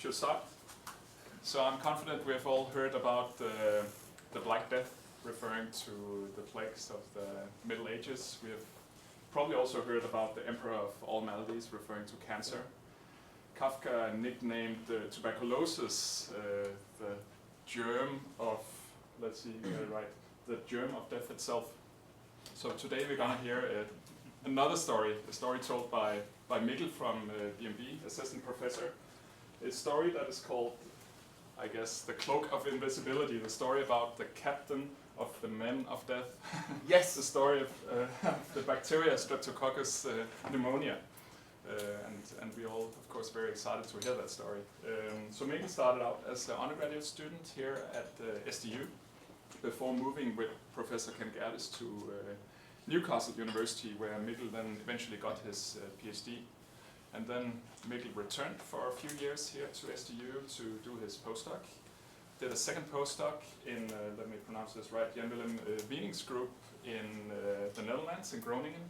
Should start. So I'm confident we have all heard about the Black Death, referring to the plagues of the Middle Ages. We have probably also heard about the Emperor of all maladies, referring to cancer. Kafka nicknamed tuberculosis the germ of, let's see, you got it right, the germ of death itself. So today we're gonna hear another story, a story told by Mikkel from BMB, assistant professor. A story that is called, I guess, the cloak of invisibility, the story about the captain of the men of death. Yes, the story of the bacteria Streptococcus pneumonia. And we all, of course, very excited to hear that story. So Mikkel started out as an undergraduate student here at SDU before moving with Professor Ken Gerdes to Newcastle University, where Mikkel then eventually got his PhD. And then Mikkel returned for a few years here to SDU to do his postdoc. Did a second postdoc in, let me pronounce this right, Jan Willem Wiening's group in the Netherlands, in Groningen.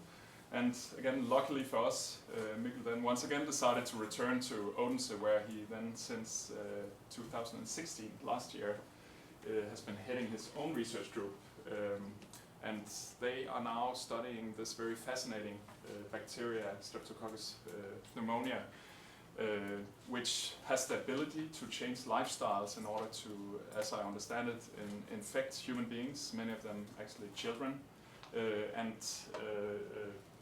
And again, luckily for us, Mikkel then once again decided to return to Odense, where he then since 2016, last year, has been heading his own research group. And they are now studying this very fascinating bacteria, Streptococcus pneumonia, which has the ability to change lifestyles in order to, as I understand it, infect human beings, many of them actually children, and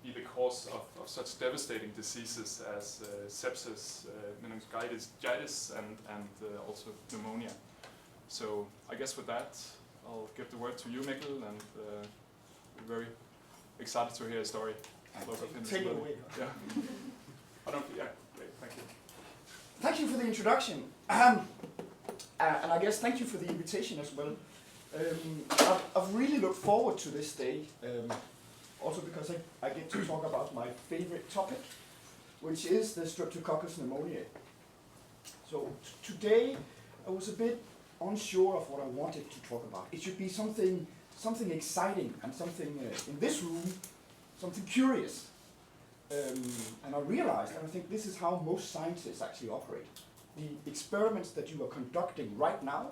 be the cause of such devastating diseases as sepsis, meningitis, and also pneumonia. So I guess with that, I'll give the word to you, Mikkel, and we're very excited to hear a story. Take it away. Yeah. Yeah, great, thank you. Thank you for the introduction. And I guess thank you for the invitation as well. I've really looked forward to this day, also because I get to talk about my favorite topic, which is the Streptococcus pneumoniae. So today I was a bit unsure of what I wanted to talk about. It should be something exciting and something in this room, something curious. And I realized, and I think this is how most scientists actually operate. The experiments that you are conducting right now,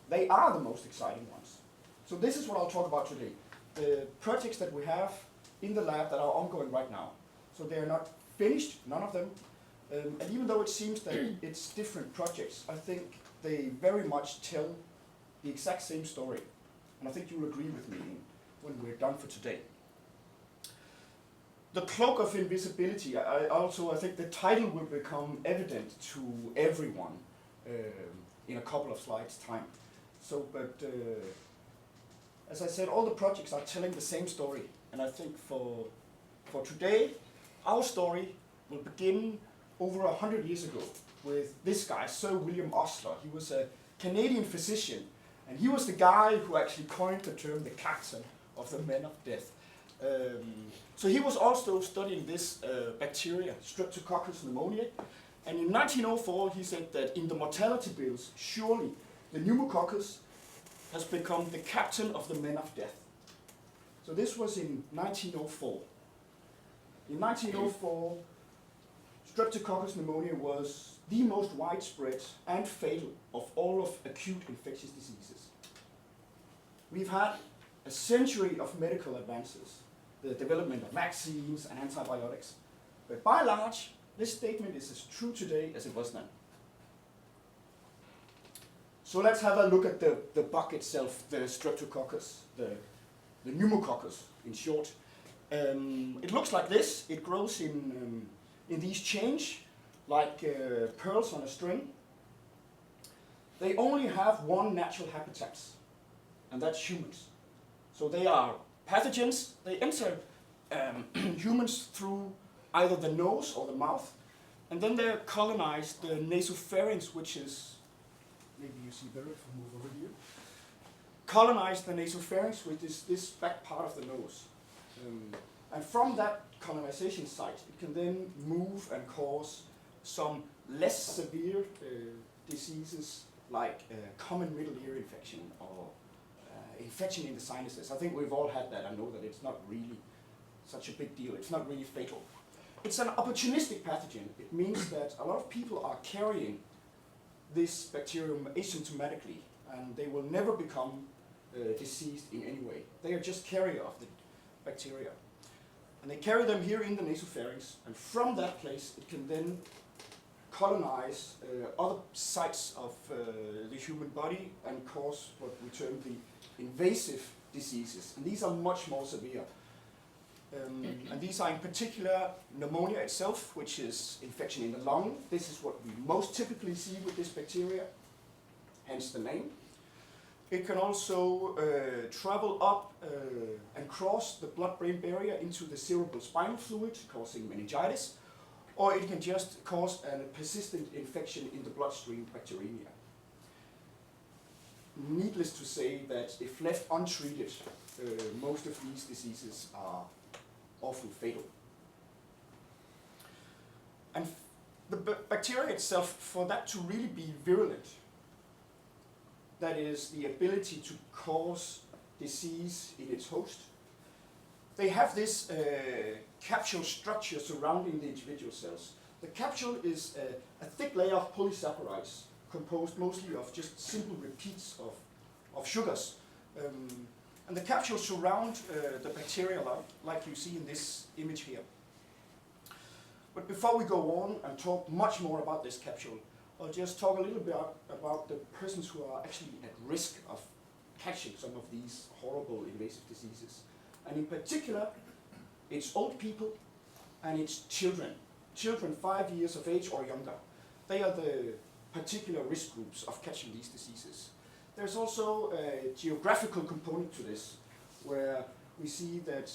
they are the most exciting ones. So this is what I'll talk about today. The projects that we have in the lab that are ongoing right now. So they are not finished, none of them. And even though it seems that it's different projects, I think they very much tell the exact same story. And I think you'll agree with me when we're done for today. The cloak of invisibility, I think the title will become evident to everyone in a couple of slides' time. So, but as I said, all the projects are telling the same story. And I think for today, our story will begin over 100 years ago with this guy, Sir William Osler. He was a Canadian physician, and he was the guy who actually coined the term the captain of the men of death. So he was also studying this bacteria, Streptococcus pneumoniae, and in 1904 he said that in the mortality bills, surely the pneumococcus has become the captain of the men of death. So this was in 1904. In 1904, Streptococcus pneumoniae was the most widespread and fatal of all of acute infectious diseases. We've had a century of medical advances, the development of vaccines and antibiotics. But by and large, this statement is as true today as it was then. So let's have a look at the bug itself, the Streptococcus, the pneumococcus in short. It looks like this. It grows in these chains, like pearls on a string. They only have one natural habitat, and that's humans. So they are pathogens. They enter humans through either the nose or the mouth, and then they colonize the nasopharynx, which is, maybe you see better if I move over here, colonize the nasopharynx, which is this back part of the nose. And from that colonization site, it can then move and cause some less severe diseases like common middle ear infection or infection in the sinuses. I think we've all had that. I know that it's not really such a big deal. It's not really fatal. It's an opportunistic pathogen. It means that a lot of people are carrying this bacterium asymptomatically, and they will never become diseased in any way. They are just carrier of the bacteria. And they carry them here in the nasopharynx, and from that place it can then colonize other sites of the human body and cause what we term the invasive diseases. And these are much more severe. And these are in particular pneumonia itself, which is infection in the lung. This is what we most typically see with this bacteria, hence the name. It can also travel up and cross the blood-brain barrier into the cerebral spinal fluid, causing meningitis, or it can just cause a persistent infection in the bloodstream bacteremia. Needless to say that if left untreated, most of these diseases are often fatal. And the bacteria itself, for that to really be virulent, that is the ability to cause disease in its host, they have this capsule structure surrounding the individual cells. The capsule is a thick layer of polysaccharides composed mostly of just simple repeats of sugars. And the capsules surround the bacteria like you see in this image here. But before we go on and talk much more about this capsule, I'll just talk a little bit about the persons who are actually at risk of catching some of these horrible invasive diseases. And in particular, it's old people and it's children. Children 5 years of age or younger. They are the particular risk groups of catching these diseases. There's also a geographical component to this, where we see that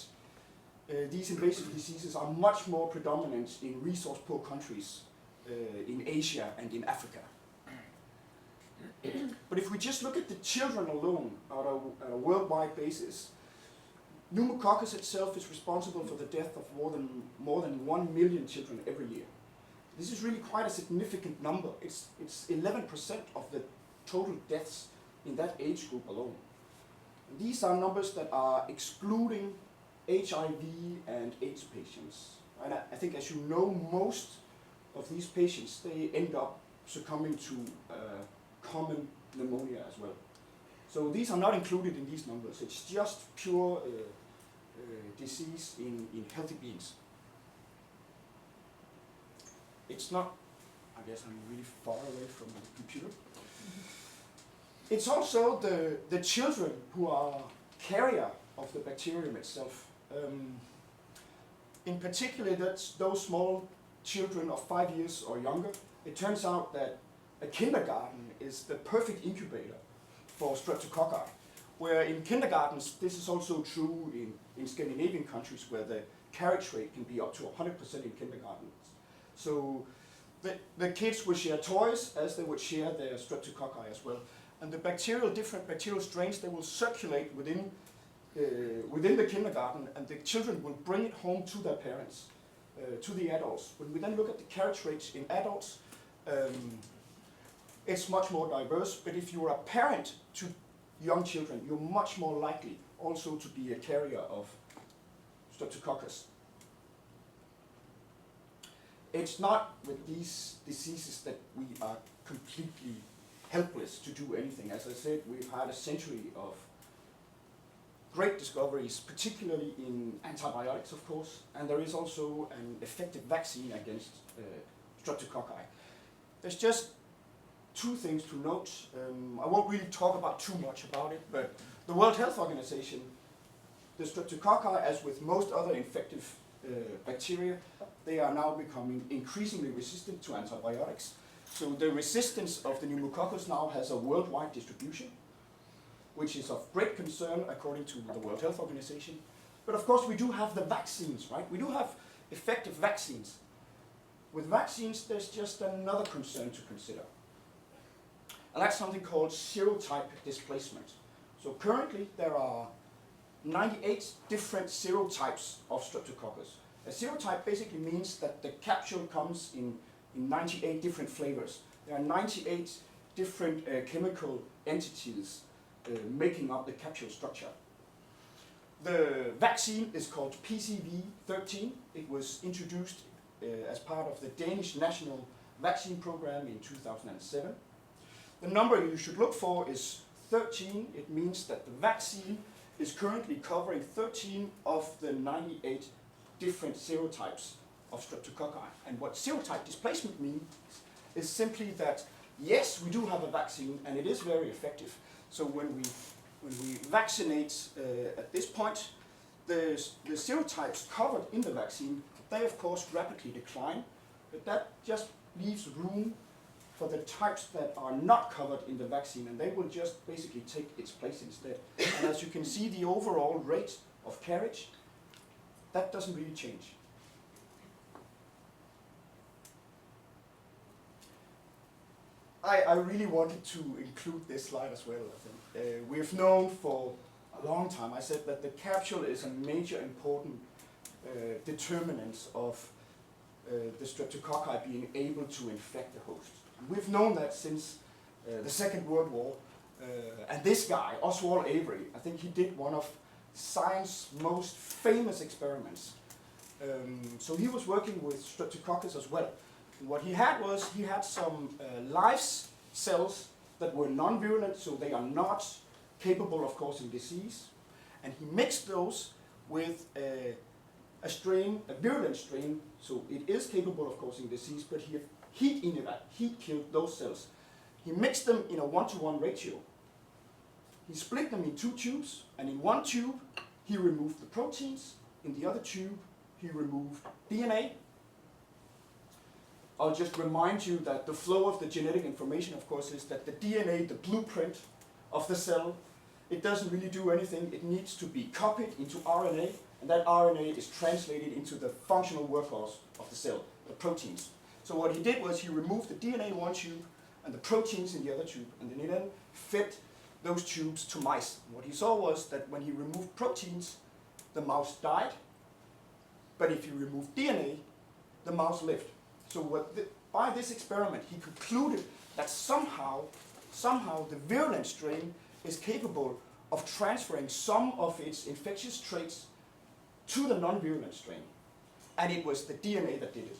these invasive diseases are much more predominant in resource-poor countries in Asia and in Africa. But if we just look at the children alone on a worldwide basis, pneumococcus itself is responsible for the death of more than 1 million children every year. This is really quite a significant number. It's 11% of the total deaths in that age group alone. And these are numbers that are excluding HIV and AIDS patients. And I think, as you know, most of these patients, they end up succumbing to common pneumonia as well. So these are not included in these numbers. It's just pure disease in healthy beings. It's not, I guess I'm really far away from the computer. It's also the children who are carrier of the bacterium itself. In particular, that's those small children of 5 years or younger. It turns out that a kindergarten is the perfect incubator for streptococci, where in kindergartens, this is also true in Scandinavian countries where the carriage rate can be up to 100% in kindergartens. So the kids will share toys as they would share their streptococci as well. And the different bacterial strains, they will circulate within the kindergarten, and the children will bring it home to their parents, to the adults. When we then look at the carriage rates in adults, it's much more diverse, but if you're a parent to young children, you're much more likely also to be a carrier of streptococcus. It's not with these diseases that we are completely helpless to do anything. As I said, we've had a century of great discoveries, particularly in antibiotics, of course, and there is also an effective vaccine against streptococci. There's just two things to note. I won't really talk about too much about it, but the World Health Organization, the streptococci, as with most other infective bacteria, they are now becoming increasingly resistant to antibiotics. So the resistance of the pneumococcus now has a worldwide distribution, which is of great concern according to the World Health Organization. But of course we do have the vaccines, right? We do have effective vaccines. With vaccines, there's just another concern to consider. And that's something called serotype displacement. So currently there are 98 different serotypes of streptococcus. A serotype basically means that the capsule comes in 98 different flavors. There are 98 different chemical entities making up the capsule structure. The vaccine is called PCV13. It was introduced as part of the Danish National Vaccine Program in 2007. The number you should look for is 13. It means that the vaccine is currently covering 13 of the 98 different serotypes of streptococci. And what serotype displacement means is simply that, yes, we do have a vaccine and it is very effective. So when we vaccinate at this point, the serotypes covered in the vaccine, they of course rapidly decline, but that just leaves room for the types that are not covered in the vaccine, and they will just basically take its place instead. And as you can see, the overall rate of carriage, that doesn't really change. I really wanted to include this slide as well, I think. We've known for a long time, I said that the capsule is a major important determinant of the streptococci being able to infect the host. We've known that since the Second World War, and this guy, Oswald Avery, I think he did one of science's most famous experiments. So he was working with streptococcus as well. And what he had was, he had some live cells that were non-virulent, so they are not capable of causing disease. And he mixed those with a virulent strain, so it is capable of causing disease, but heat killed those cells. He mixed them in a 1-to-1 ratio. He split them in 2 tubes, and in one tube he removed the proteins, in the other tube he removed DNA. I'll just remind you that the flow of the genetic information, of course, is that the DNA, the blueprint of the cell, it doesn't really do anything. It needs to be copied into RNA, and that RNA is translated into the functional workhorse of the cell, the proteins. So what he did was he removed the DNA in one tube and the proteins in the other tube, and then he then fed those tubes to mice. And what he saw was that when he removed proteins, the mouse died, but if he removed DNA, the mouse lived. So by this experiment, he concluded that somehow the virulent strain is capable of transferring some of its infectious traits to the non-virulent strain. And it was the DNA that did it.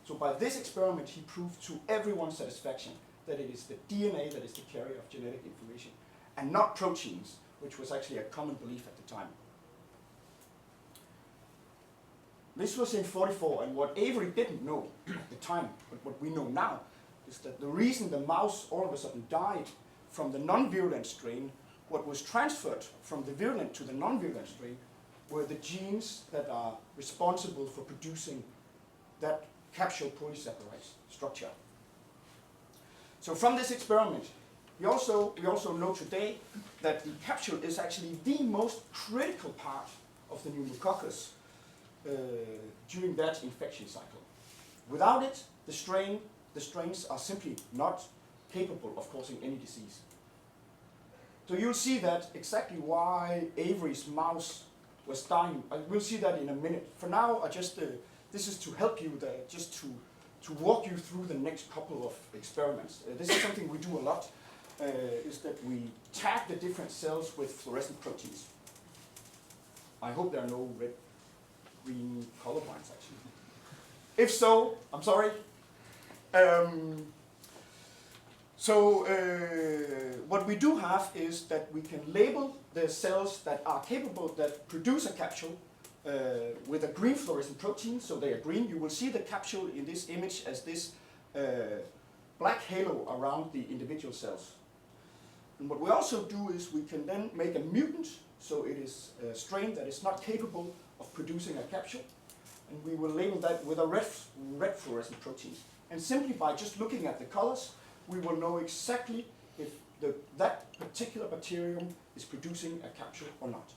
So by this experiment, he proved to everyone's satisfaction that it is the DNA that is the carrier of genetic information, and not proteins, which was actually a common belief at the time. This was in 1944, and what Avery didn't know at the time, but what we know now, is that the reason the mouse all of a sudden died from the non-virulent strain, what was transferred from the virulent to the non-virulent strain, were the genes that are responsible for producing that capsule polysaccharide structure. So from this experiment, we also know today that the capsule is actually the most critical part of the pneumococcus during that infection cycle. Without it, the strains are simply not capable of causing any disease. So you'll see that exactly why Avery's mouse was dying. We'll see that in a minute. For now, this is to help you, just to walk you through the next couple of experiments. This is something we do a lot, is that we tag the different cells with fluorescent proteins. I hope there are no red-green color lines, actually. If so, I'm sorry. What we do have is that we can label the cells that are capable, that produce a capsule with a green fluorescent protein, so they are green. You will see the capsule in this image as this black halo around the individual cells. And what we also do is we can then make a mutant, so it is a strain that is not capable of producing a capsule, and we will label that with a red fluorescent protein. And simply by just looking at the colors, we will know exactly if that particular bacterium is producing a capsule or not.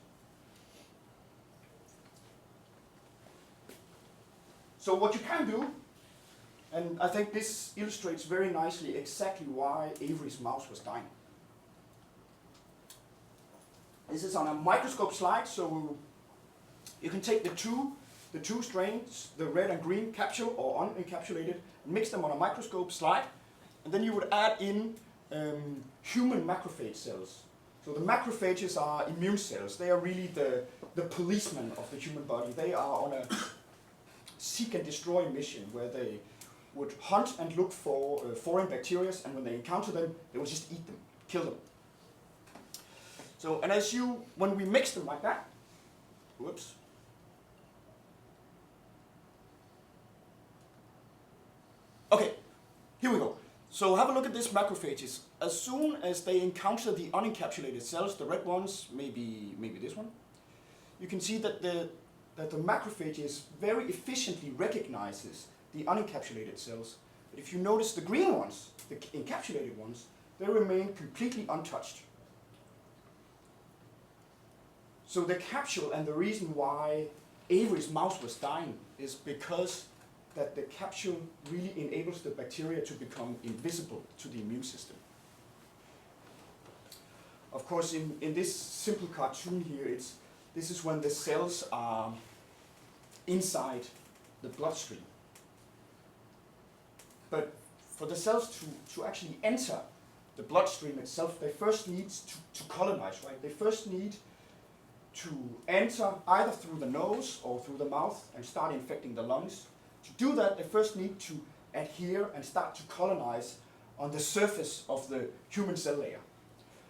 So what you can do, and I think this illustrates very nicely exactly why Avery's mouse was dying. This is on a microscope slide, so you can take the two strains, the red and green capsule or unencapsulated, mix them on a microscope slide, and then you would add in human macrophage cells. So the macrophages are immune cells. They are really the policemen of the human body. They are on a seek and destroy mission where they would hunt and look for foreign bacteria, and when they encounter them, they will just eat them, kill them. So, and when we mix them like that, whoops. Okay, here we go. So have a look at these macrophages. As soon as they encounter the unencapsulated cells, the red ones, maybe this one, you can see that the macrophages very efficiently recognizes the unencapsulated cells. But if you notice the green ones, the encapsulated ones, they remain completely untouched. So the capsule, and the reason why Avery's mouse was dying, is because that the capsule really enables the bacteria to become invisible to the immune system. Of course, in this simple cartoon here, this is when the cells are inside the bloodstream. But for the cells to actually enter the bloodstream itself, they first need to colonize, right? They first need to enter either through the nose or through the mouth and start infecting the lungs. To do that, they first need to adhere and start to colonize on the surface of the human cell layer.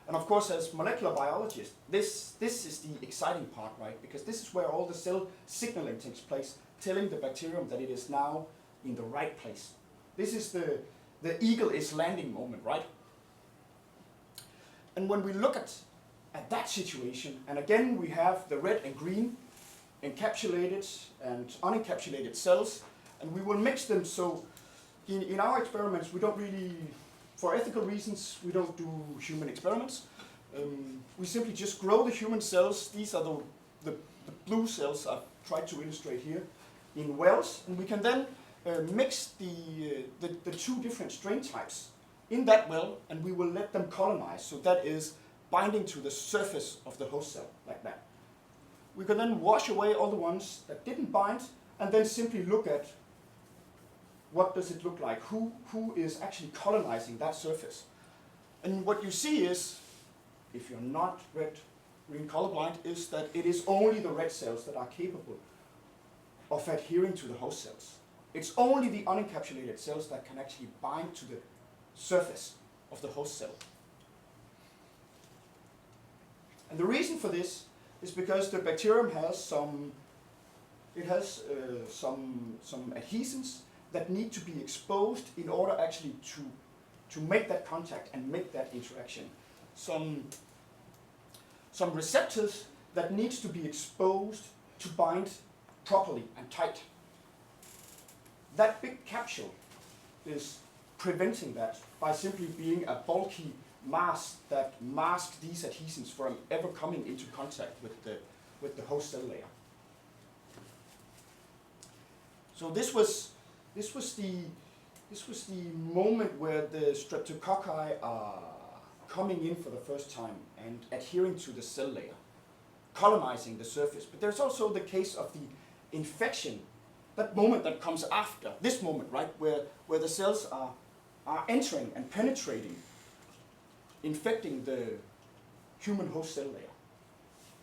And of course, as molecular biologists, this is the exciting part, right? Because this is where all the cell signaling takes place, telling the bacterium that it is now in the right place. This is the eagle is landing moment, right? And when we look at that situation, and again we have the red and green encapsulated and unencapsulated cells, and we will mix them. So in our experiments, we don't really, for ethical reasons, we don't do human experiments. We simply just grow the human cells. These are the blue cells I've tried to illustrate here in wells, and we can then mix the two different strain types in that well, and we will let them colonize. So that is binding to the surface of the host cell, like that. We can then wash away all the ones that didn't bind, and then simply look at what does it look like, who is actually colonizing that surface. And what you see is, if you're not red-green colorblind, is that it is only the red cells that are capable of adhering to the host cells. It's only the unencapsulated cells that can actually bind to the surface of the host cell. And the reason for this is because the bacterium has some adhesins that need to be exposed in order actually to make that contact and make that interaction. Some receptors that needs to be exposed to bind properly and tight. That big capsule is preventing that by simply being a bulky mass that masks these adhesins from ever coming into contact with the host cell layer. So this was the moment where the streptococci are coming in for the first time and adhering to the cell layer, colonizing the surface. But there's also the case of the infection, that moment that comes after this moment, right, where the cells are entering and penetrating, infecting the human host cell layer.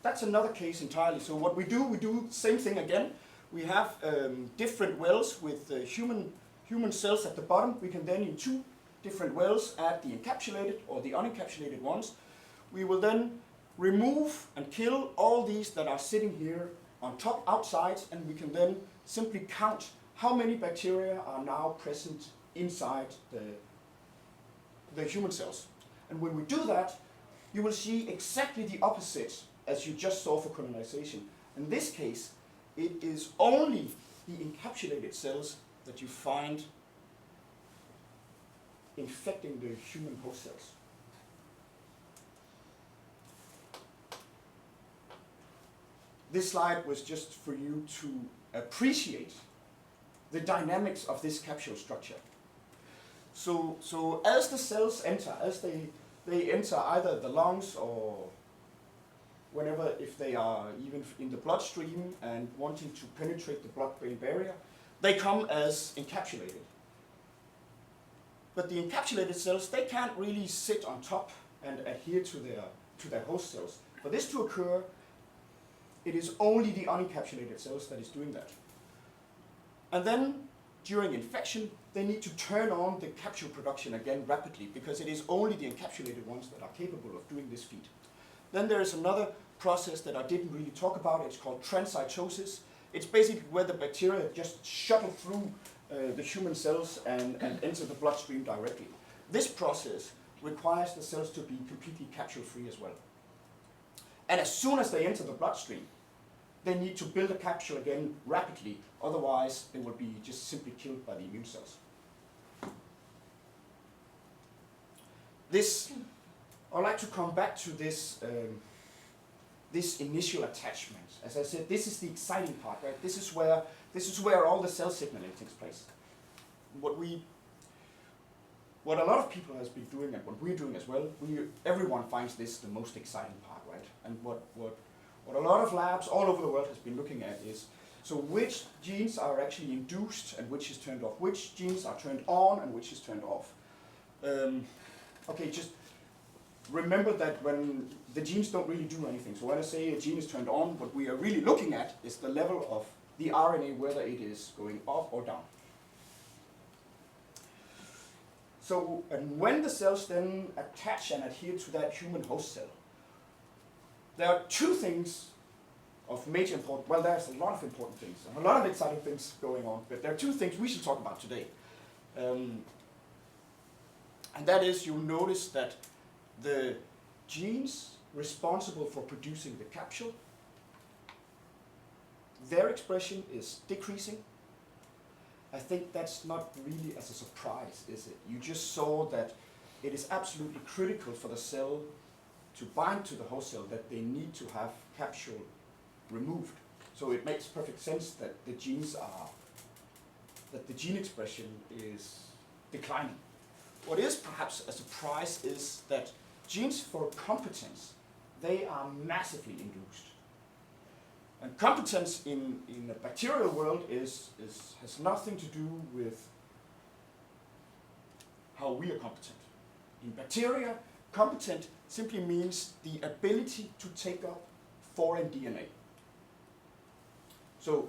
That's another case entirely. So what we do the same thing again. We have different wells with human cells at the bottom. We can then, in two different wells, add the encapsulated or the unencapsulated ones. We will then remove and kill all these that are sitting here on top outside, and we can then simply count how many bacteria are now present inside the human cells. And when we do that, you will see exactly the opposite as you just saw for colonization. In this case, it is only the encapsulated cells that you find infecting the human host cells. This slide was just for you to appreciate the dynamics of this capsule structure. So as the cells enter, as they enter either the lungs or whenever, if they are even in the bloodstream and wanting to penetrate the blood-brain barrier, they come as encapsulated. But the encapsulated cells, they can't really sit on top and adhere to their host cells. For this to occur, it is only the unencapsulated cells that is doing that. And then during infection, they need to turn on the capsule production again rapidly because it is only the encapsulated ones that are capable of doing this feat. Then there is another process that I didn't really talk about. It's called transcytosis. It's basically where the bacteria just shuttle through the human cells and enter the bloodstream directly. This process requires the cells to be completely capsule-free as well. And as soon as they enter the bloodstream, they need to build a capsule again rapidly, otherwise they will be just simply killed by the immune cells. I'd like to come back to this initial attachment. As I said, this is the exciting part, right? This is where all the cell signaling takes place. What a lot of people has been doing and what we're doing as well, everyone finds this the most exciting part, right? And what a lot of labs all over the world has been looking at is, so which genes are actually induced and which is turned off? Which genes are turned on and which is turned off? Okay, just remember that when the genes don't really do anything. So when I say a gene is turned on, what we are really looking at is the level of the RNA, whether it is going up or down. So, and when the cells then attach and adhere to that human host cell, there are two things of major importance. Well, there's a lot of important things, and a lot of exciting things going on, but there are two things we should talk about today. And that is, you'll notice that the genes responsible for producing the capsule, their expression is decreasing. I think that's not really as a surprise, is it? You just saw that it is absolutely critical for the cell to bind to the host cell that they need to have capsule removed. So it makes perfect sense that the gene expression is declining. What is perhaps a surprise is that genes for competence, they are massively induced. And competence in the bacterial world has nothing to do with how we are competent. In bacteria, competent simply means the ability to take up foreign DNA. So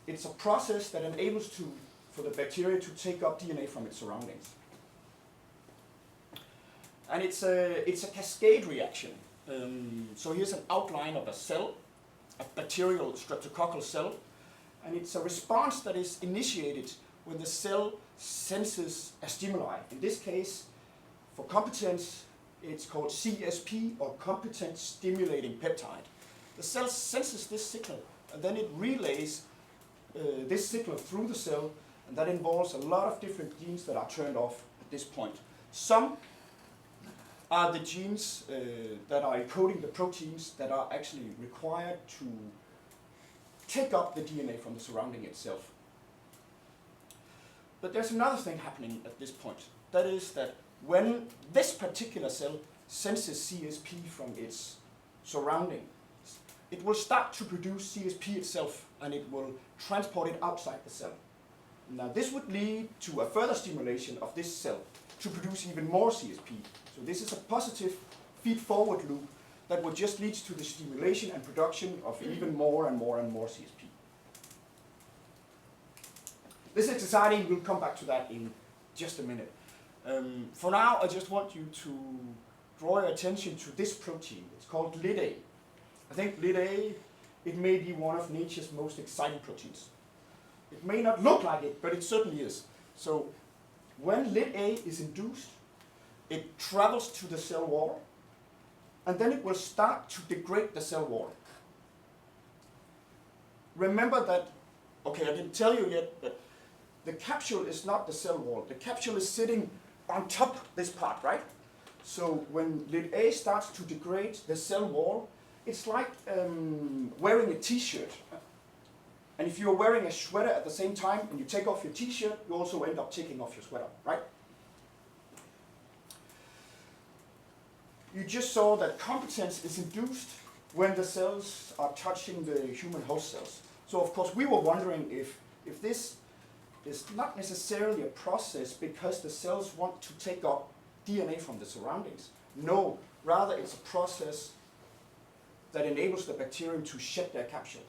it's a process that enables for the bacteria to take up DNA from its surroundings. And it's a cascade reaction. So here's an outline of a cell, a bacterial streptococcal cell, and it's a response that is initiated when the cell senses a stimuli. In this case, for competence, it's called CSP, or competent stimulating peptide. The cell senses this signal, and then it relays this signal through the cell, and that involves a lot of different genes that are turned off at this point. Some are the genes that are encoding the proteins that are actually required to take up the DNA from the surrounding itself. But there's another thing happening at this point. That is that when this particular cell senses CSP from its surrounding, it will start to produce CSP itself, and it will transport it outside the cell. Now this would lead to a further stimulation of this cell to produce even more CSP. So this is a positive feed-forward loop that will just lead to the stimulation and production of even more and more and more CSP. This is exciting. We'll come back to that in just a minute. For now, I just want you to draw your attention to this protein. It's called Lid-A. I think Lid-A, it may be one of nature's most exciting proteins. It may not look like it, but it certainly is. So when Lid-A is induced, it travels to the cell wall, and then it will start to degrade the cell wall. Remember that, okay, I didn't tell you yet, but the capsule is not the cell wall. The capsule is sitting on top of this part, right? So when Lid-A starts to degrade the cell wall, it's like wearing a t-shirt. And if you're wearing a sweater at the same time and you take off your t-shirt, you also end up taking off your sweater, right? You just saw that competence is induced when the cells are touching the human host cells. So of course we were wondering if this is not necessarily a process because the cells want to take up DNA from the surroundings. No, rather it's a process that enables the bacterium to shed their capsule.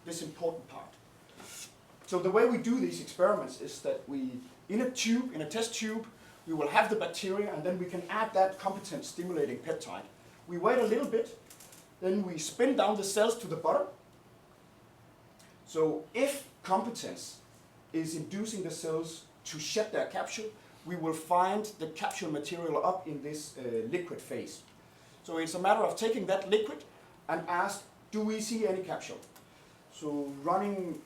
This important part. So the way we do these experiments is that we, in a test tube, we will have the bacteria, and then we can add that competent stimulating peptide. We wait a little bit, then we spin down the cells to the bottom. So if competence is inducing the cells to shed their capsule, we will find the capsule material up in this liquid phase. So it's a matter of taking that liquid and ask, do we see any capsule? So running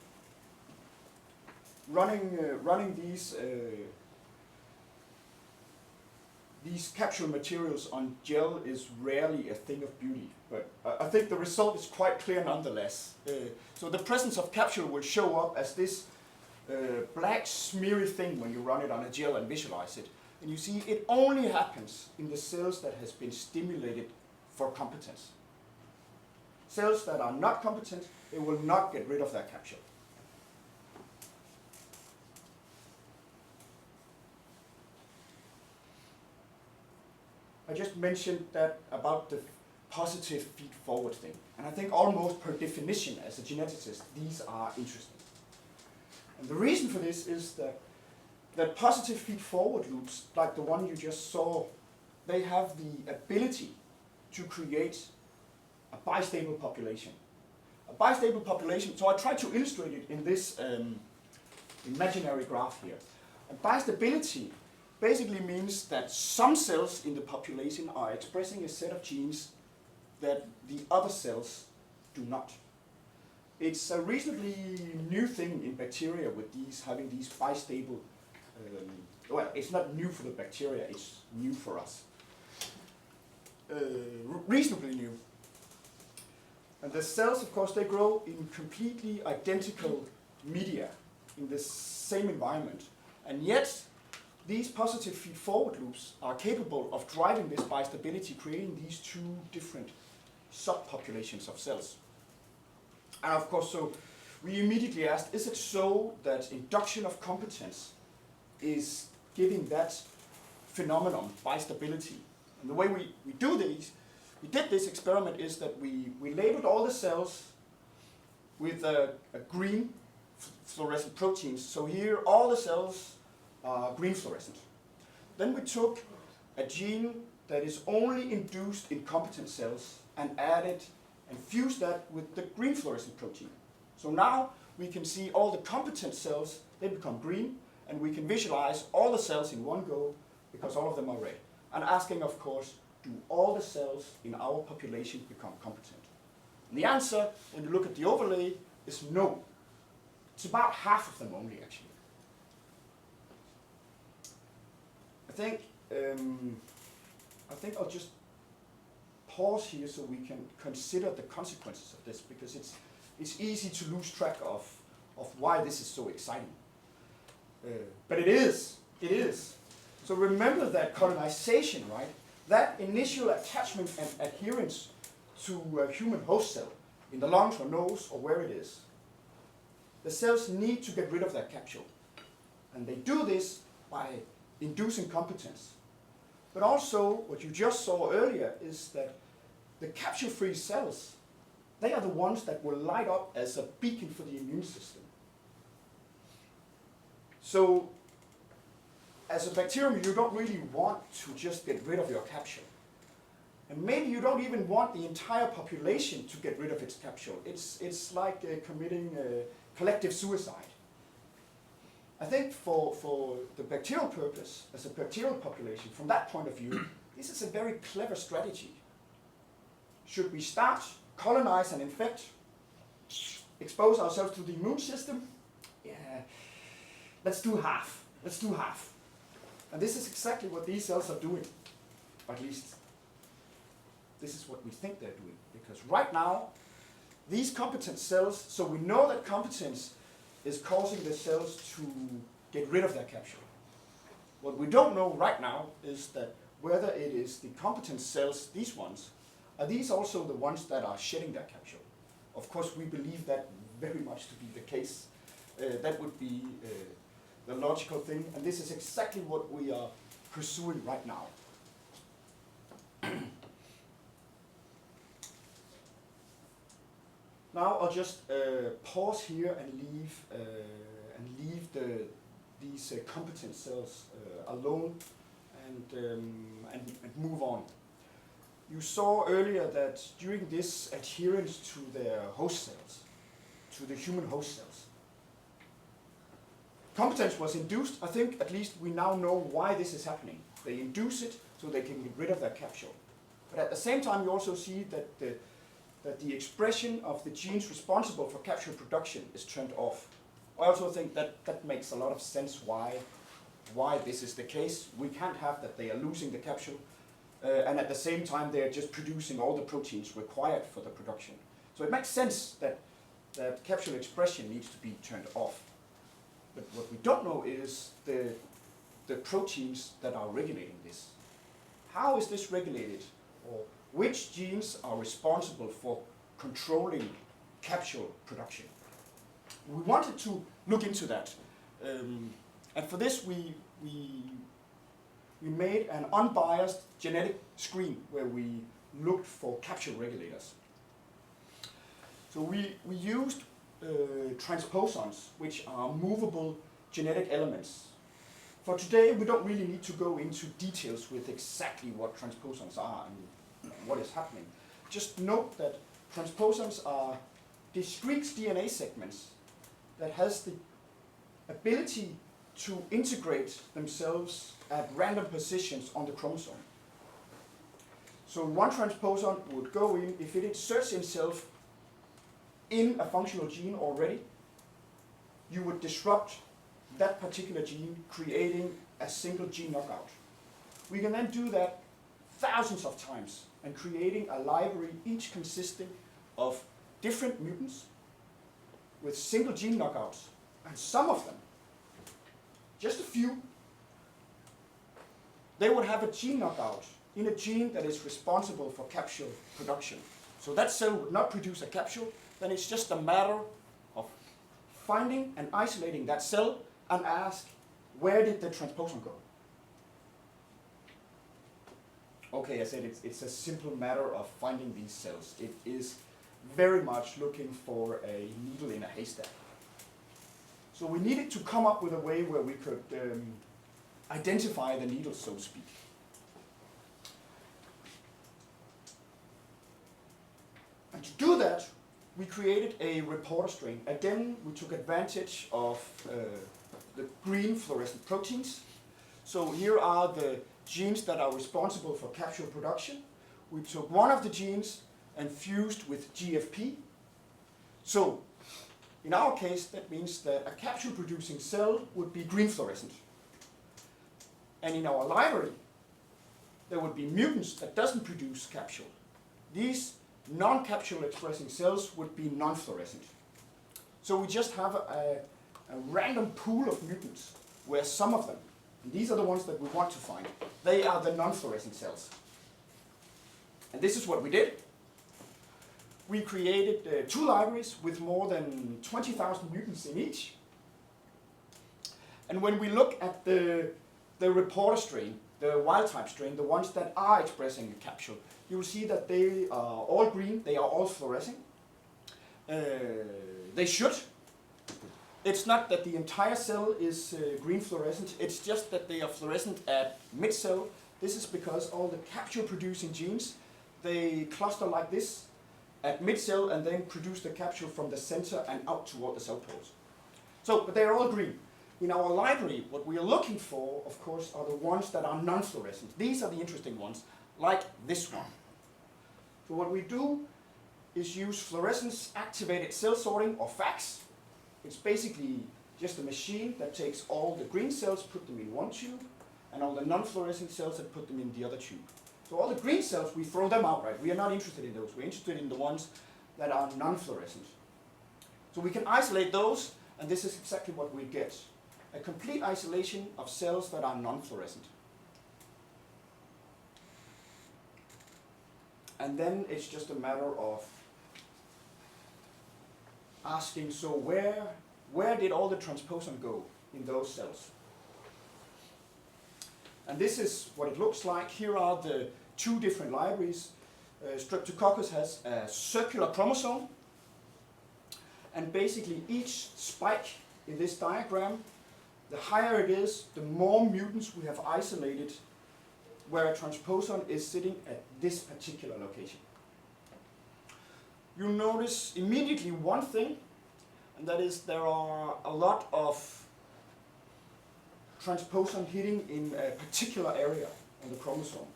these capsule materials on gel is rarely a thing of beauty, but I think the result is quite clear nonetheless. So the presence of capsule will show up as this black smeary thing when you run it on a gel and visualize it. And you see it only happens in the cells that has been stimulated for competence. Cells that are not competent, they will not get rid of that capsule. I just mentioned that about the positive feed-forward thing. And I think almost per definition as a geneticist, these are interesting. And the reason for this is that positive feed-forward loops, like the one you just saw, they have the ability to create a bistable population. A bistable population, so I tried to illustrate it in this imaginary graph here. And bistability basically means that some cells in the population are expressing a set of genes that the other cells do not. It's a reasonably new thing in bacteria with having these bistable, well, it's not new for the bacteria, it's new for us. Reasonably new. And the cells, of course, they grow in completely identical media in the same environment. And yet, these positive feed-forward loops are capable of driving this bistability, creating these two different subpopulations of cells. And of course, so we immediately asked, is it so that induction of competence is giving that phenomenon, bistability? And the way we did this experiment is that we labeled all the cells with a green fluorescent proteins. So here, all the cells are green fluorescent. Then we took a gene that is only induced in competent cells and added and fused that with the green fluorescent protein. So now we can see all the competent cells, they become green, and we can visualize all the cells in one go because all of them are red. And asking, of course, do all the cells in our population become competent? And the answer, when you look at the overlay, is no. It's about half of them only, actually. I think I'll just pause here so we can consider the consequences of this, because it's easy to lose track of why this is so exciting. But it is. So remember that colonization, right? That initial attachment and adherence to a human host cell in the lungs or nose or where it is. The cells need to get rid of that capsule. And they do this by inducing competence. But also, what you just saw earlier is that the capsule-free cells, they are the ones that will light up as a beacon for the immune system. So, as a bacterium, you don't really want to just get rid of your capsule. And maybe you don't even want the entire population to get rid of its capsule. It's like committing collective suicide. I think for the bacterial purpose, as a bacterial population, from that point of view, this is a very clever strategy. Should we start, colonize and infect, expose ourselves to the immune system? Yeah, let's do half. And this is exactly what these cells are doing. At least, this is what we think they're doing. Because right now, these competent cells, so we know that competence is causing the cells to get rid of their capsule. What we don't know right now is that whether it is the competent cells, these ones, are these also the ones that are shedding their capsule? Of course, we believe that very much to be the case. That would be the logical thing, and this is exactly what we are pursuing right now. Now I'll just pause here and leave leave these competent cells alone and move on. You saw earlier that during this adherence to their host cells, to the human host cells, competence was induced. I think at least we now know why this is happening. They induce it so they can get rid of their capsule. But at the same time, you also see that the expression of the genes responsible for capsule production is turned off. I also think that makes a lot of sense why this is the case. We can't have that they are losing the capsule, and at the same time they are just producing all the proteins required for the production. So it makes sense that capsule expression needs to be turned off. But what we don't know is the proteins that are regulating this. How is this regulated? Or which genes are responsible for controlling capsule production? We wanted to look into that. And for this we made an unbiased genetic screen where we looked for capsule regulators. So we used transposons, which are movable genetic elements. For today, we don't really need to go into details with exactly what transposons are and what is happening. Just note that transposons are discrete DNA segments that has the ability to integrate themselves at random positions on the chromosome. So one transposon would go in, if it inserts itself in a functional gene already, you would disrupt that particular gene, creating a single gene knockout. We can then do that thousands of times and creating a library each consisting of different mutants with single gene knockouts, and some of them, just a few, they would have a gene knockout in a gene that is responsible for capsule production. So that cell would not produce a capsule, then it's just a matter of finding and isolating that cell and ask, where did the transposon go? Okay, I said it's a simple matter of finding these cells. It is very much looking for a needle in a haystack. So we needed to come up with a way where we could identify the needle, so to speak. And to do that, we created a reporter strain. Again, we took advantage of the green fluorescent proteins. So here are the genes that are responsible for capsule production. We took one of the genes and fused with GFP. So in our case, that means that a capsule producing cell would be green fluorescent. And in our library, there would be mutants that doesn't produce capsule. These non-capsule expressing cells would be non-fluorescent. So we just have a random pool of mutants where some of them, and these are the ones that we want to find, they are the non-fluorescent cells. And this is what we did. We created 2 libraries with more than 20,000 mutants in each. And when we look at the reporter strain, the wild type strain, the ones that are expressing a capsule, you will see that they are all green, they are all fluorescing. They should. It's not that the entire cell is green fluorescent, it's just that they are fluorescent at mid-cell. This is because all the capsule producing genes, they cluster like this at mid-cell and then produce the capsule from the center and out toward the cell poles. So, but they're all green. In our library, what we are looking for, of course, are the ones that are non-fluorescent. These are the interesting ones, like this one. So what we do is use fluorescence activated cell sorting, or FACS. It's basically just a machine that takes all the green cells, put them in one tube, and all the non-fluorescent cells and put them in the other tube. So all the green cells, we throw them out, right? We are not interested in those. We're interested in the ones that are non-fluorescent. So we can isolate those, and this is exactly what we get. A complete isolation of cells that are non-fluorescent. And then it's just a matter of asking, so where did all the transposon go in those cells? And this is what it looks like. Here are the 2 different libraries. Streptococcus has a circular chromosome, and basically each spike in this diagram, the higher it is, the more mutants we have isolated where a transposon is sitting at this particular location. You'll notice immediately one thing, and that is there are a lot of transposon hitting in a particular area on the chromosome.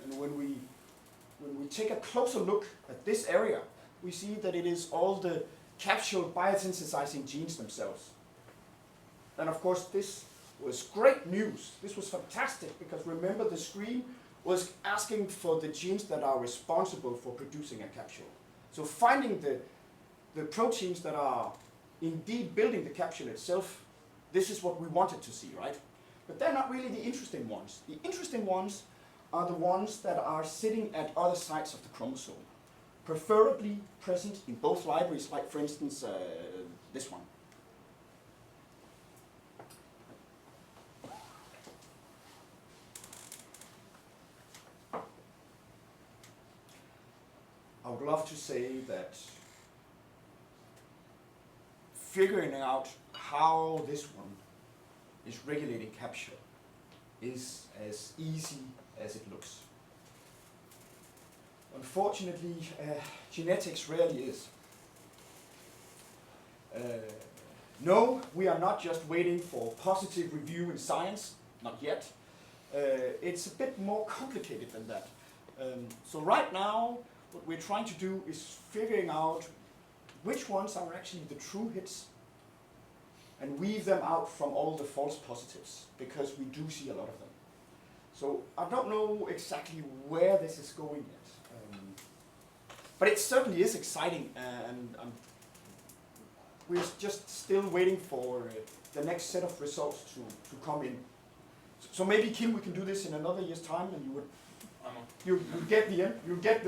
And when we take a closer look at this area, we see that it is all the capsule biosynthesizing genes themselves. And of course this was great news. This was fantastic because remember the screen was asking for the genes that are responsible for producing a capsule. So finding the proteins that are indeed building the capsule itself, this is what we wanted to see, right? But they're not really the interesting ones. The interesting ones are the ones that are sitting at other sites of the chromosome, preferably present in both libraries, like for instance this one. I would love to say that figuring out how this one is regulating capsule is as easy as it looks. Unfortunately, genetics rarely is. No, we are not just waiting for positive review in science, not yet. It's a bit more complicated than that. So right now, what we're trying to do is figuring out which ones are actually the true hits and weave them out from all the false positives, because we do see a lot of them. So I don't know exactly where this is going yet, but it certainly is exciting, and we're just still waiting for the next set of results to come in. So maybe, Kim, we can do this in another year's time, and you get the end, you get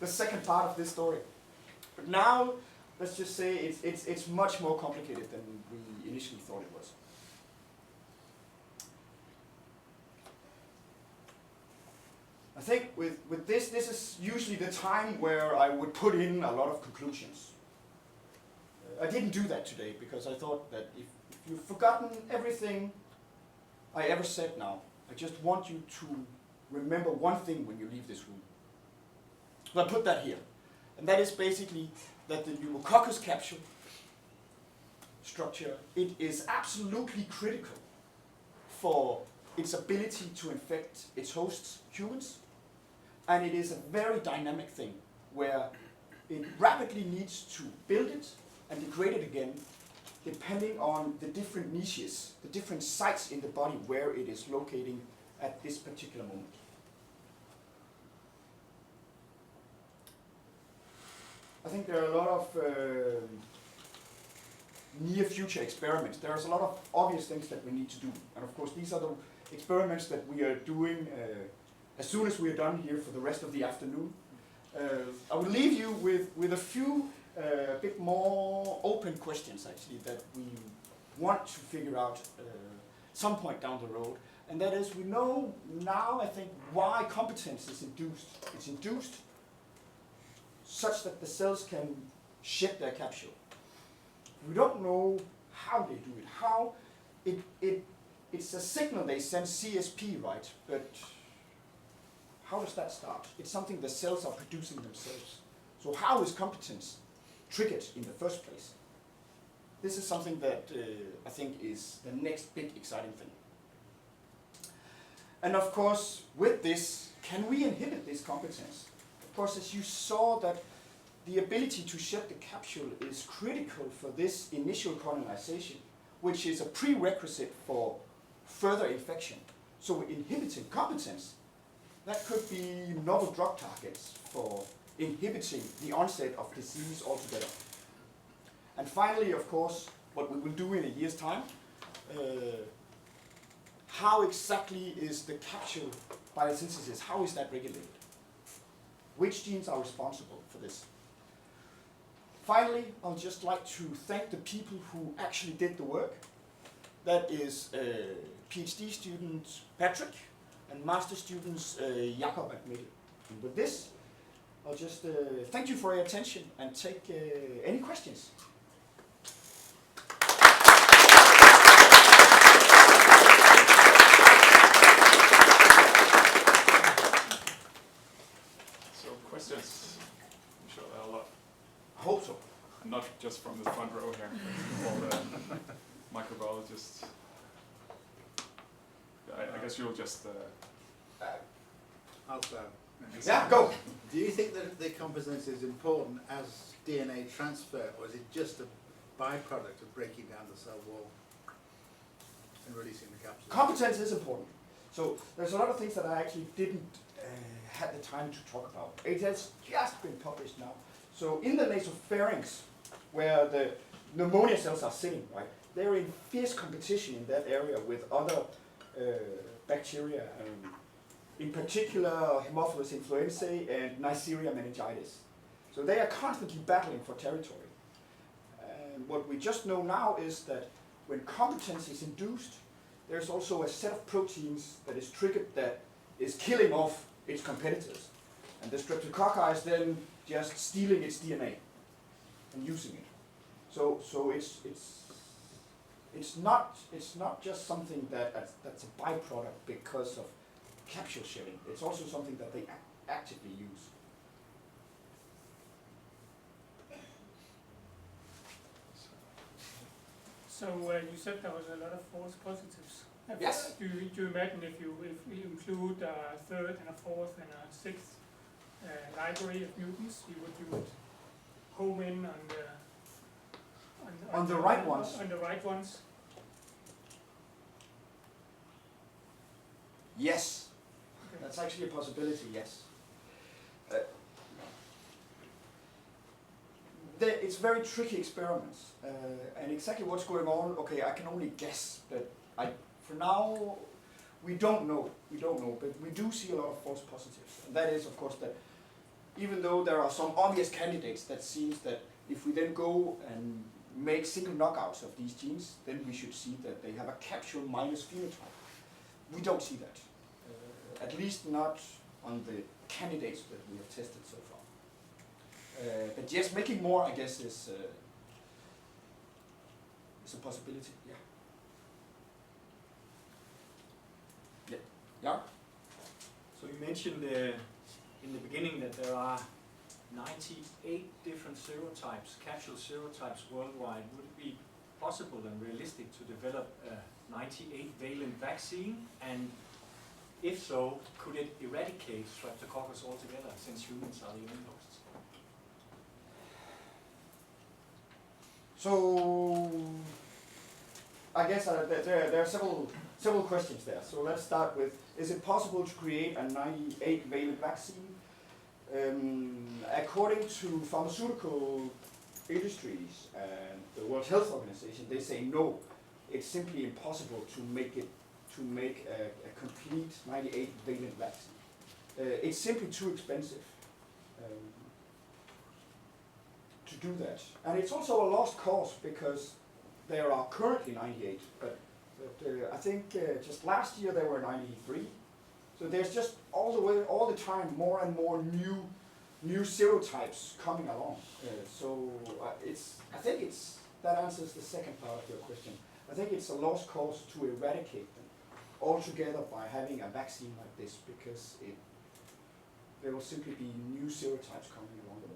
the second part of this story. But now, let's just say it's much more complicated than we initially thought it was. I think with this is usually the time where I would put in a lot of conclusions. I didn't do that today because I thought that if you've forgotten everything I ever said now, I just want you to remember one thing when you leave this room. So I put that here, and that is basically that the pneumococcus capsule structure, it is absolutely critical for its ability to infect its hosts, humans, and it is a very dynamic thing where it rapidly needs to build it and degrade it again depending on the different niches, the different sites in the body where it is locating at this particular moment. I think there are a lot of near future experiments. There's a lot of obvious things that we need to do. And of course these are the experiments that we are doing as soon as we are done here for the rest of the afternoon. I will leave you with a few bit more open questions actually that we want to figure out some point down the road. And that is, we know now, I think, why competence is induced. It's induced such that the cells can shed their capsule. We don't know how they do it. How it's a signal they send CSP, right? But how does that start? It's something the cells are producing themselves. So how is competence triggered in the first place? This is something that I think is the next big exciting thing. And of course, with this, can we inhibit this competence? Of course, as you saw, that the ability to shed the capsule is critical for this initial colonization, which is a prerequisite for further infection. So inhibiting competence, that could be novel drug targets for inhibiting the onset of disease altogether. And finally, of course, what we will do in a year's time, how exactly is the capsule biosynthesis, how is that regulated? Which genes are responsible for this? Finally, I'd just like to thank the people who actually did the work. That is PhD student Patrick and master students Jakob and Mikkel. And with this, I'll just thank you for your attention and take any questions. I hope so. And not just from the front row here, but all the microbiologists. I guess you'll just... I'll start. Yeah, go. Do you think that the competence is important as DNA transfer, or is it just a byproduct of breaking down the cell wall and releasing the capsule? Competence is important. So there's a lot of things that I actually didn't have the time to talk about. It has just been published now. So in the nasopharynx, where the pneumonia cells are sitting, right, they're in fierce competition in that area with other bacteria, in particular Haemophilus influenzae and Neisseria meningitis. So they are constantly battling for territory. And what we just know now is that when competence is induced, there's also a set of proteins that is triggered that is killing off its competitors. And the streptococci is then just stealing its DNA and using it. So it's not just something that's a byproduct because of capsule shedding. It's also something that they actively use. So you said there was a lot of false positives. Yes. Do you imagine if you include a third and a fourth and a sixth library of mutants, you would home in On the right ones? On the right ones. Yes. Okay. That's actually a possibility, yes. It's very tricky experiments, and exactly what's going on, okay, I can only guess, but for now, we don't know, but we do see a lot of false positives. And that is, of course, that even though there are some obvious candidates that seems that if we then go and make single knockouts of these genes, then we should see that they have a capsule minus phenotype. We don't see that, at least not on the candidates that we have tested so far. But yes, making more, I guess, is a possibility. Yeah. Yeah. Yeah. So you mentioned in the beginning that there are 98 different serotypes, capsule serotypes worldwide. Would it be possible and realistic to develop a 98-valent vaccine? And if so, could it eradicate Streptococcus altogether, since humans are the only hosts? So I guess there are several questions there. So let's start with, is it possible to create a 98-valent vaccine? According to pharmaceutical industries and the World Health Organization, they say no. It's simply impossible to make a complete 98-valent vaccine. It's simply too expensive to do that. And it's also a lost cause because there are currently 98, but I think just last year there were 93. So there's just all the time more and more new serotypes coming along. I think that answers the second part of your question. I think it's a lost cause to eradicate them altogether by having a vaccine like this, because there will simply be new serotypes coming along the way.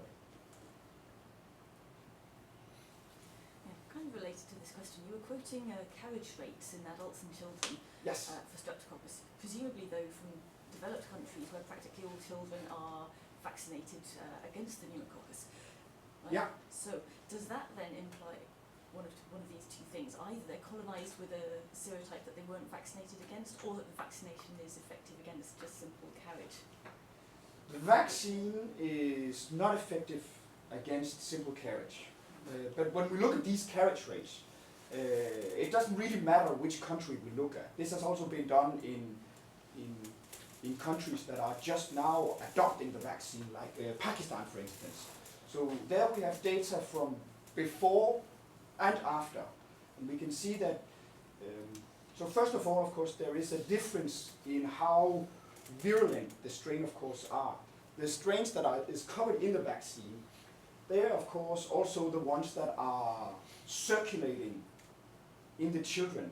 Kind of related to this question, you were quoting carriage rates in adults and children Yes. for Streptococcus. Presumably, though, from developed countries where practically all children are vaccinated against the pneumococcus. Right? Yeah. So does that then imply one of these two things? Either they're colonised with a serotype that they weren't vaccinated against, or that the vaccination is effective against just simple carriage? The vaccine is not effective against simple carriage. But when we look at these carriage rates, it doesn't really matter which country we look at. This has also been done in countries that are just now adopting the vaccine, like Pakistan, for instance. So there we have data from before and after. And we can see that, so first of all, of course, there is a difference in how virulent the strain, of course, are. The strains that is covered in the vaccine, they are, of course, also the ones that are circulating in the children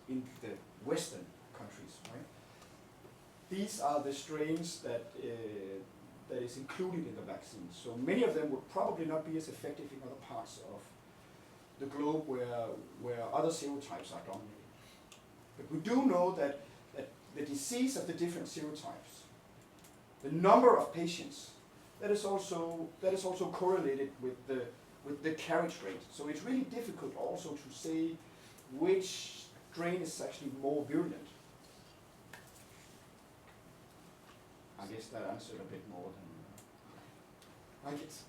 in the Western countries, right? These are the strains that that is included in the vaccine. So many of them would probably not be as effective in other parts of the globe where other serotypes are dominating. But we do know that the disease of the different serotypes, the number of patients, that is also correlated with the carriage rate. So it's really difficult also to say which strain is actually more virulent. I guess that answered a bit more than I guess.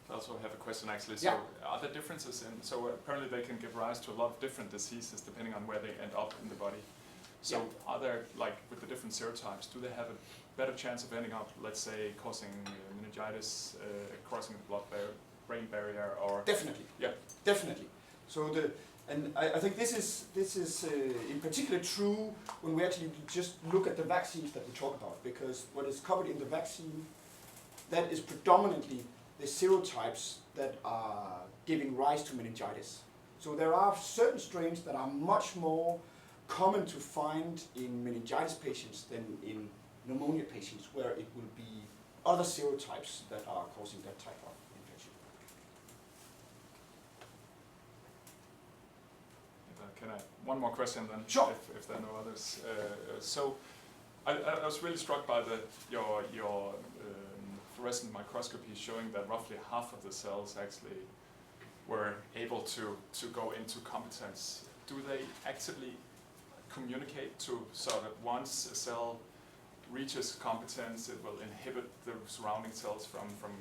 I also have a question actually. Yeah. So are there differences in, so apparently they can give rise to a lot of different diseases depending on where they end up in the body. So Yeah. are there, like with the different serotypes, do they have a better chance of ending up, let's say, causing meningitis, crossing the blood-brain barrier, or? Definitely. Yeah. Definitely. So I think this is in particular true when we actually just look at the vaccines that we talk about, because what is covered in the vaccine, that is predominantly the serotypes that are giving rise to meningitis. So there are certain strains that are much more common to find in meningitis patients than in pneumonia patients, where it will be other serotypes that are causing that type of infection. Can I, one more question then? Sure. If there are no others. So I was really struck by your fluorescent microscopy showing that roughly half of the cells actually were able to go into competence. Do they actively communicate to, so that once a cell reaches competence, it will inhibit the surrounding cells from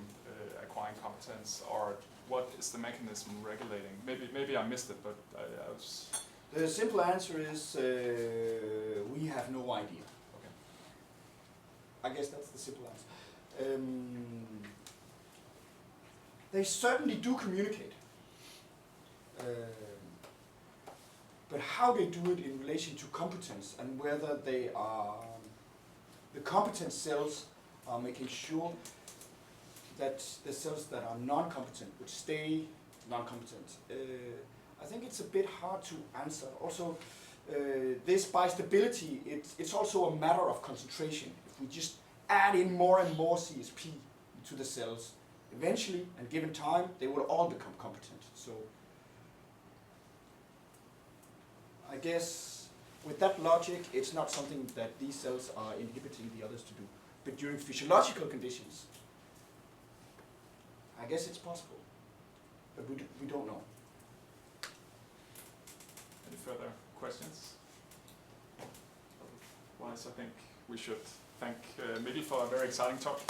acquiring competence, or what is the mechanism regulating? Maybe I missed it, but I was. The simple answer is we have no idea. Okay. I guess that's the simple answer. They certainly do communicate. But how they do it in relation to competence, and whether they are, the competent cells are making sure that the cells that are non-competent would stay non-competent. I think it's a bit hard to answer. Also, this bistability, it's also a matter of concentration. If we just add in more and more CSP to the cells, eventually, and given time, they will all become competent. So I guess with that logic, it's not something that these cells are inhibiting the others to do. But during physiological conditions, I guess it's possible, but we don't know. Any further questions? Otherwise, I think we should thank Mikkel for a very exciting talk.